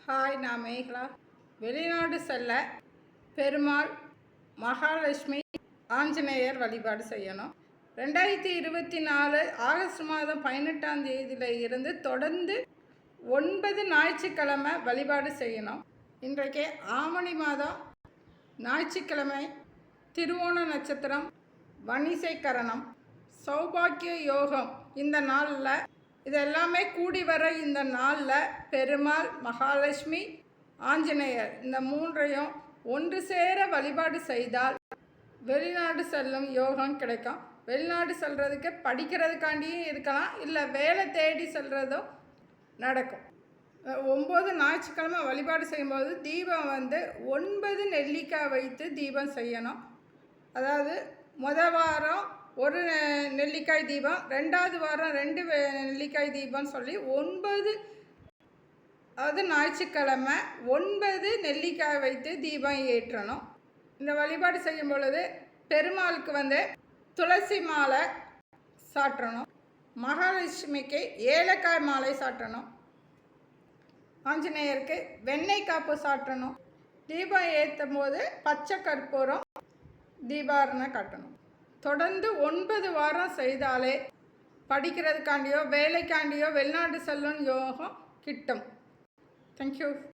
Hi, நான் மேகலா. வெளிநாடு செல்ல பெருமாள், மகாலட்சுமி, ஆஞ்சநேயர் வழிபாடு செய்யணும். 2024 ஆகஸ்ட் மாதம் 18ஆம் தேதியில் இருந்து தொடர்ந்து 9 ஞாயிற்றுக்கிழமை வழிபாடு செய்யணும். இன்றைக்கு ஆவணி மாதம் ஞாயிற்றுக்கிழமை, திருவோண நட்சத்திரம், வணிசை கரணம், சௌபாக்கிய யோகம். இந்த நாளில் இது எல்லாமே கூடி வர இந்த நாளில் பெருமாள், மகாலட்சுமி, ஆஞ்சநேயர் இந்த மூன்றையும் ஒன்று சேர வழிபாடு செய்தால் வெளிநாடு செல்லும் யோகம் கிடைக்கும். வெளிநாடு செல்றதுக்கு படிக்கிறதுக்காண்டியும் இருக்கலாம், இல்லை வேலை தேடி செல்றதும் நடக்கும். 9 ஞாயிற்றுக்கிழமை வழிபாடு செய்யும்போது தீபம் 9 நெல்லிக்காய் வைத்து தீபம் செய்யணும். அதாவது வாரம் ஒரு நெல்லிக்காய் தீபம், 2வது வாரம் 2 நெல்லிக்காய் தீபம் சொல்லி 9, அதாவது ஞாயிற்றுக்கிழமை 9 நெல்லிக்காய் வைத்து தீபம் ஏற்றணும். இந்த வழிபாடு செய்யும் பொழுது பெருமாளுக்கு துளசி மாலை சாற்றணும், மகாலட்சுமிக்கு ஏலக்காய் மாலை சாற்றணும், ஆஞ்சநேயருக்கு வெண்ணெய் காப்பு சாற்றணும். தீபம் ஏற்றும் போது பச்சை கற்பூரம் தீபாரணை காட்டணும். தொடர்ந்து 9 வாரம் செய்தாலே படிக்கிறதுக்காண்டியோ வேலைக்காண்டியோ வெளிநாடு செல்லும் யோகம் கிட்டும். தேங்க்யூ.